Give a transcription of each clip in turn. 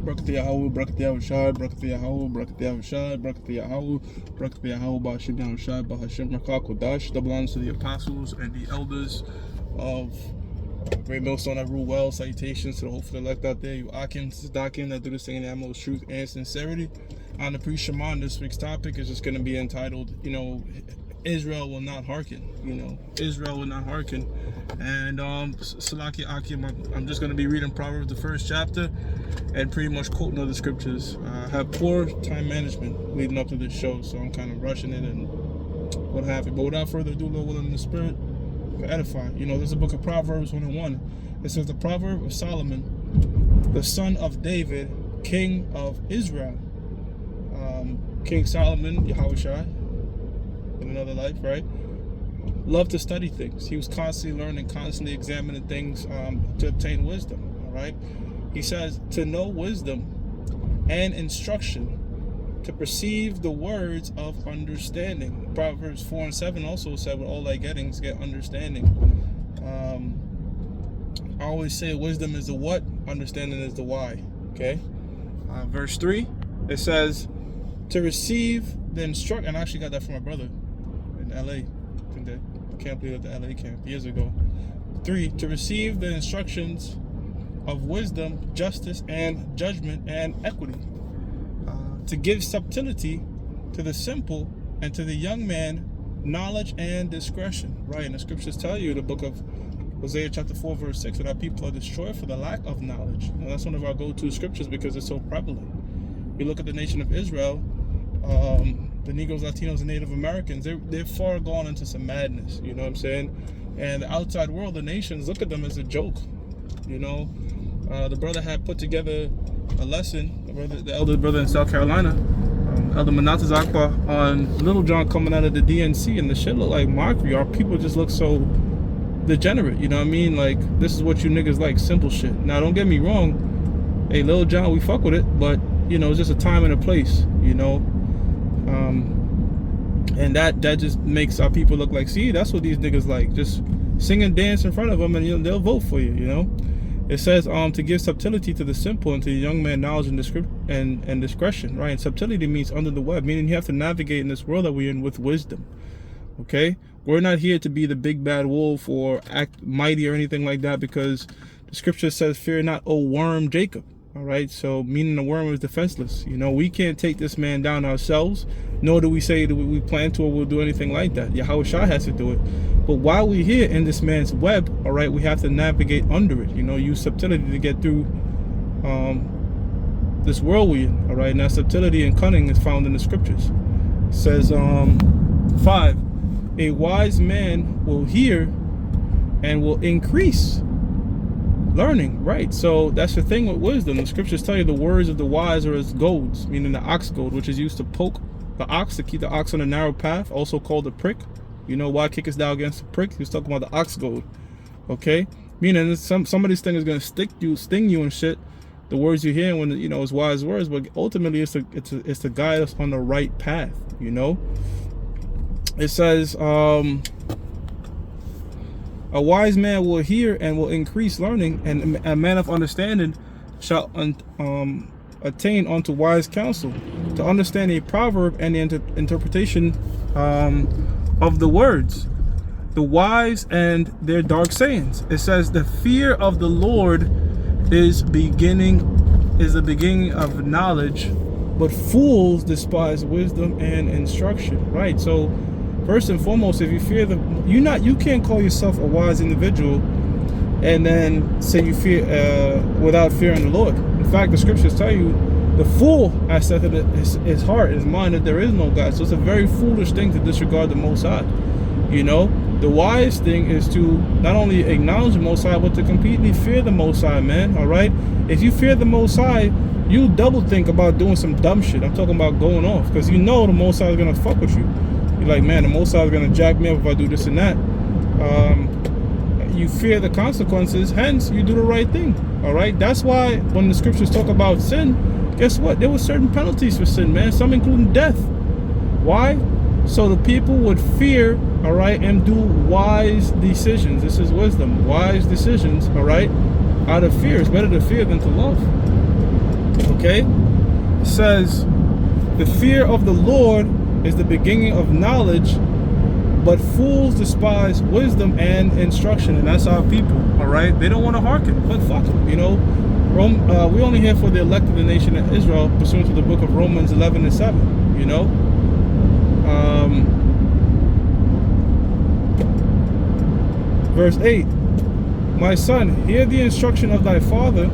Brakati Yahweh, Brakati Yahushai, Brakati Yahweh, Brakati Yahushai, Brakati Yahweh, Brakati Yahweh, Bashim Yahushai, Bahashim Rakah Kodash. Double honors to the apostles and the elders of Great Millstone that rule well. Salutations to the hopeful elect out there. You Harken, Dakin that do this thing in the utmost truth and sincerity. On the pre-Shema, this week's topic is just going to be entitled, Israel will not hearken. Israel will not hearken. And Salaki Akim, I'm just going to be reading Proverbs, the first chapter, and pretty much quoting other scriptures. I have poor time management leading up to this show, so I'm kind of rushing it and what have you. But without further ado, Lord willing in the spirit, edify. There's a book of Proverbs 1:1. It says, the proverb of Solomon, the son of David, king of Israel. King Solomon, Yahushua, in another life, right? Loved to study things. He was constantly learning, constantly examining things to obtain wisdom, all right? He says, to know wisdom and instruction, to perceive the words of understanding. Proverbs 4:7 also said, with all thy gettings, get understanding. I always say wisdom is the what, understanding is the why, okay? Verse 3, it says, to receive the instruction, and I actually got that from my brother in LA, I think that camp leader at the LA camp years ago. 3, to receive the instructions of wisdom, justice, and judgment, and equity. To give subtlety to the simple, and to the young man knowledge and discretion. Right, and the scriptures tell you, the book of Hosea chapter 4 verse 6, that our people are destroyed for the lack of knowledge. And that's one of our go-to scriptures because it's so prevalent. You look at the nation of Israel, the Negroes, Latinos, and Native Americans, they're far gone into some madness, you know what I'm saying? And the outside world, the nations, look at them as a joke, The brother had put together a lesson, the elder brother in South Carolina, Elder Manataz Akbar, on Little John coming out of the DNC, and the shit look like mockery. Our people just look so degenerate, you know what I mean? Like, this is what you niggas like, simple shit. Now, don't get me wrong, hey, Little John, we fuck with it, but, it's just a time and a place, and that just makes our people look like, see, that's what these niggas like, just sing and dance in front of them, and they'll vote for you, It says to give subtlety to the simple, and to the young man knowledge and discretion, right? And subtlety means under the web, meaning you have to navigate in this world that we're in with wisdom, okay? We're not here to be the big bad wolf or act mighty or anything like that, because the scripture says, fear not, O worm Jacob. All right, so meaning the worm is defenseless. We can't take this man down ourselves, nor do we say that we plan to or will do anything like that. Yahushua has to do it. But while we're here in this man's web, all right, we have to navigate under it. Use subtlety to get through this world we're in. All right, now subtlety and cunning is found in the scriptures. It says 5, a wise man will hear and will increase learning, right? So that's the thing with wisdom. The scriptures tell you the words of the wise are as goads, meaning the ox goad, which is used to poke the ox, to keep the ox on a narrow path, also called a prick. Why kickest thou against the prick? He's talking about the ox goad, okay? Meaning some of these things is going to sting you and shit, the words you hear when, it's wise words, but ultimately it's to guide us on the right path, It says, a wise man will hear and will increase learning, and a man of understanding shall attain unto wise counsel. To understand a proverb and the interpretation of the words, the wise and their dark sayings. It says, the fear of the Lord is the beginning of knowledge, but fools despise wisdom and instruction. Right, so first and foremost, if you fear you can't call yourself a wise individual and then say you fear without fearing the Lord. In fact, the scriptures tell you the fool has said in his heart, his mind, that there is no God. So it's a very foolish thing to disregard the Most High. The wise thing is to not only acknowledge the Most High, but to completely fear the Most High, man. All right, if you fear the Most High, you double think about doing some dumb shit. I'm talking about going off, because the Most High is gonna fuck with you. You're like, man, the Most High is going to jack me up if I do this and that. You fear the consequences, hence you do the right thing. All right, that's why when the scriptures talk about sin, guess what? There were certain penalties for sin, man, some including death. Why? So the people would fear, all right, and do wise decisions. This is wisdom, wise decisions, all right, out of fear. It's better to fear than to love. Okay? It says, the fear of the Lord is the beginning of knowledge, but fools despise wisdom and instruction. And that's our people, all right? They don't want to hearken, but fuck them, you know? We only here for the elect of the nation of Israel, pursuant to the book of Romans 11:7, you know? Verse 8, my son, hear the instruction of thy father,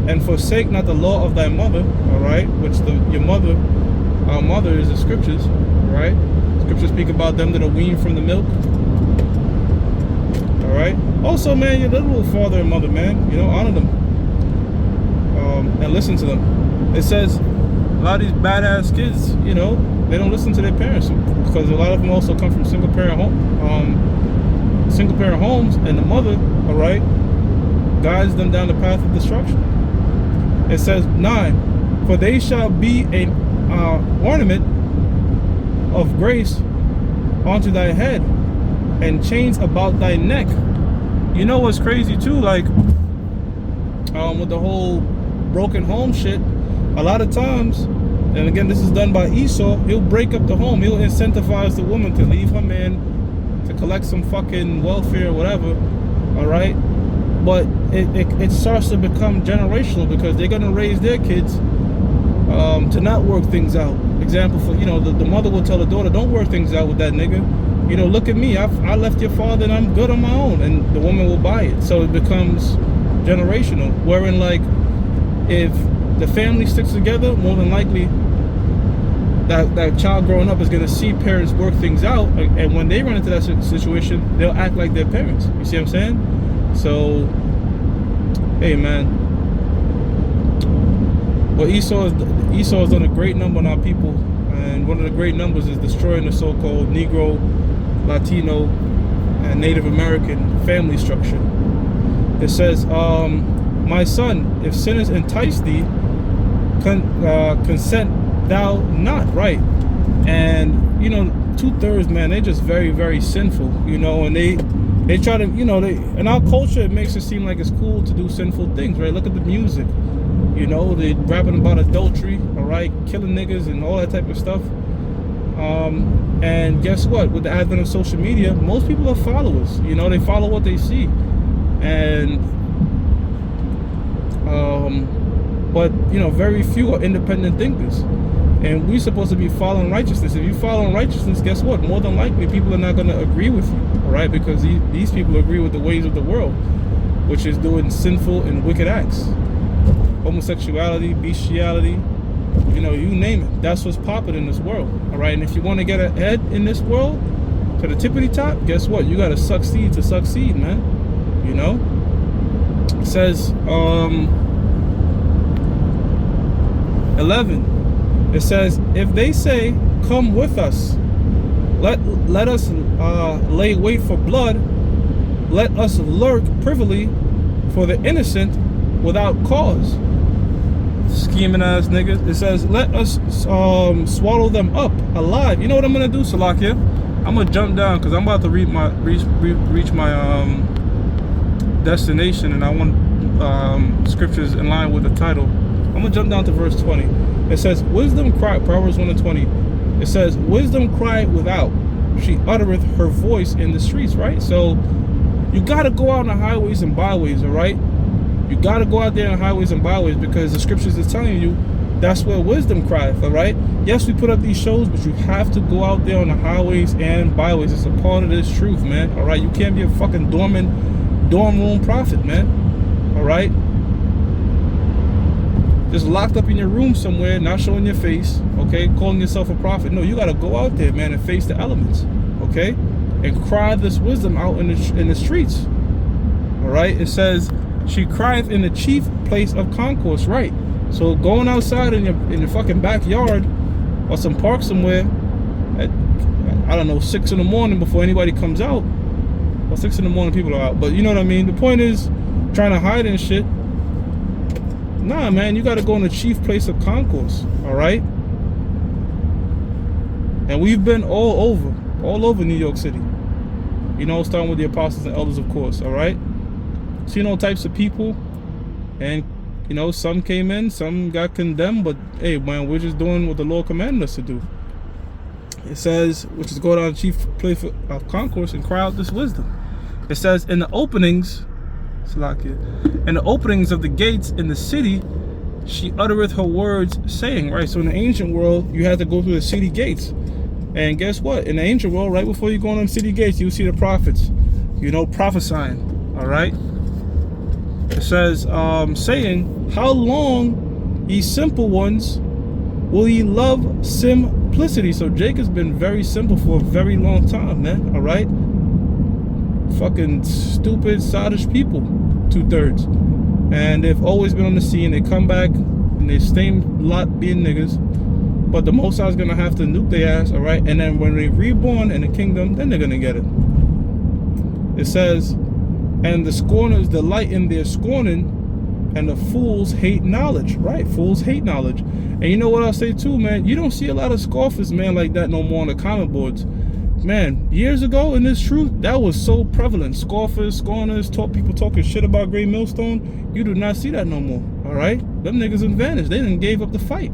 and forsake not the law of thy mother, all right? Which your mother, our mother is the scriptures, right? Scriptures speak about them that are weaned from the milk. All right. Also, man, your little father and mother, man, you know, honor them, and listen to them. It says a lot of these badass kids, you know, they don't listen to their parents because a lot of them also come from single parent homes, and the mother, all right, guides them down the path of destruction. It says 9, for they shall be an ornament of grace onto thy head, and chains about thy neck. You know what's crazy too, like with the whole broken home shit, a lot of times, and again this is done by Esau, he'll break up the home. He'll incentivize the woman to leave her man to collect some fucking welfare or whatever, all right? But it starts to become generational, because they're gonna raise their kids to not work things out. Example, for, you know, the mother will tell the daughter, don't work things out with that nigga. You know, look at me, I left your father and I'm good on my own, and the woman will buy it. So it becomes generational, wherein like if the family sticks together, more than likely that child growing up is going to see parents work things out, and when they run into that situation, they'll act like their parents. You see what I'm saying? So, hey man, well, Esau has done a great number on our people, and one of the great numbers is destroying the so-called Negro, Latino, and Native American family structure. It says, my son, if sinners entice thee, consent thou not, right? And you know, 2/3, man, they're just very, very sinful, you know, and they try to, you know, in our culture it makes it seem like it's cool to do sinful things, right? Look at the music, you know, they rapping about adultery, all right, killing niggas and all that type of stuff. And guess what? With the advent of social media, most people are followers, you know, they follow what they see. And but you know, very few are independent thinkers, and we're supposed to be following righteousness. If you follow righteousness, guess what? More than likely people are not going to agree with you, all right? Because these people agree with the ways of the world, which is doing sinful and wicked acts, homosexuality, bestiality, you know, you name it. That's what's popping in this world, all right? And if you want to get ahead in this world to the tippity top, guess what? You got to succeed to succeed, man. You know, it says 11, it says, if they say, come with us, let us lay wait for blood, let us lurk privily for the innocent without cause. Scheming ass niggas. It says, let us swallow them up alive. You know what I'm gonna do, Salakia? I'm gonna jump down because I'm about to reach my destination, and I want scriptures in line with the title. I'm gonna jump down to verse 20. It says, wisdom cried, Proverbs 1:20. It says, wisdom cried without, she uttereth her voice in the streets, right? So you gotta go out on the highways and byways, all right? You gotta go out there on highways and byways, because the scriptures is telling you that's where wisdom crieth, all right? Yes, we put up these shows, but you have to go out there on the highways and byways. It's a part of this truth, man, all right? You can't be a fucking dorm room prophet, man, all right? Just locked up in your room somewhere, not showing your face, okay? Calling yourself a prophet. No, you got to go out there, man, and face the elements, okay? And cry this wisdom out in the streets, all right? It says, she crieth in the chief place of concourse, right? So going outside in your fucking backyard or some park somewhere at, I don't know, 6 in the morning before anybody comes out. Well, 6 in the morning people are out, but you know what I mean? The point is, trying to hide and shit. Nah, man, you got to go in the chief place of concourse, all right? And we've been all over New York City. You know, starting with the apostles and elders, of course, all right? Seen all types of people and You know, some came in, some got condemned, but hey, man, we're just doing what the Lord commanded us to do. It says, which is go down the chief place of concourse and cry out this wisdom. It says, in the openings of the gates in the city, she uttereth her words, saying, right? So in the ancient world, you had to go through the city gates. And guess what? In the ancient world, right before you go on the city gates, you see the prophets, you know, prophesying, all right? It says, saying, how long, ye simple ones, will ye love simplicity? So Jacob's been very simple for a very long time, man, all right? Fucking stupid, sottish people, 2/3. And they've always been on the scene. They come back and they same lot being niggas. But the Most High is going to have to nuke their ass, all right? And then when they reborn in the kingdom, then they're going to get it. It says, and the scorners delight in their scorning, and the fools hate knowledge, right? Fools hate knowledge. And you know what I'll say too, man? You don't see a lot of scoffers, man, like that no more on the comment boards. Man, years ago in this truth, that was so prevalent. Scoffers, scorners, people talking shit about Great Millstone. You do not see that no more, all right? Them niggas have vanished. They didn't gave up the fight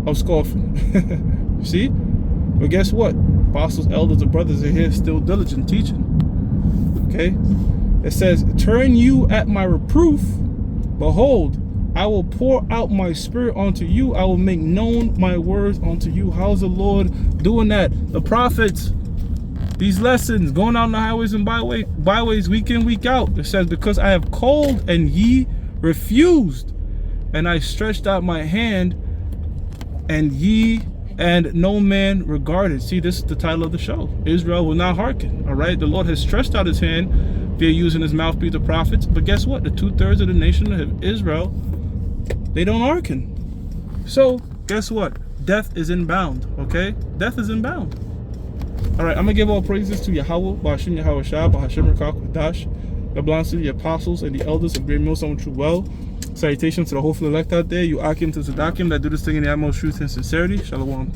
of scoffing. See? But guess what? Apostles, elders, and brothers are here still diligent teaching. Okay? It says, turn you at my reproof. Behold, I will pour out my spirit onto you. I will make known my words unto you. How's the Lord doing that? The prophets, these lessons, going out on the highways and byways week in, week out. It says, because I have called and ye refused, and I stretched out my hand and no man regarded. See, this is the title of the show. Israel will not hearken. All right, the Lord has stretched out his hand via using his mouthpiece, the prophets. But guess what? The 2/3 of the nation of Israel, they don't hearken. So guess what? Death is inbound. Okay, death is inbound. All right, I'm gonna give all praises to Yahweh, Ba'ashim Yahweh Shah, Ba'ashim Rakak Dash. God bless the apostles and the elders of Great Millstone True Well. Salutations to the hopeful elect out there, you Akim to Zadakim that do this thing in the utmost truth and sincerity. Shalom.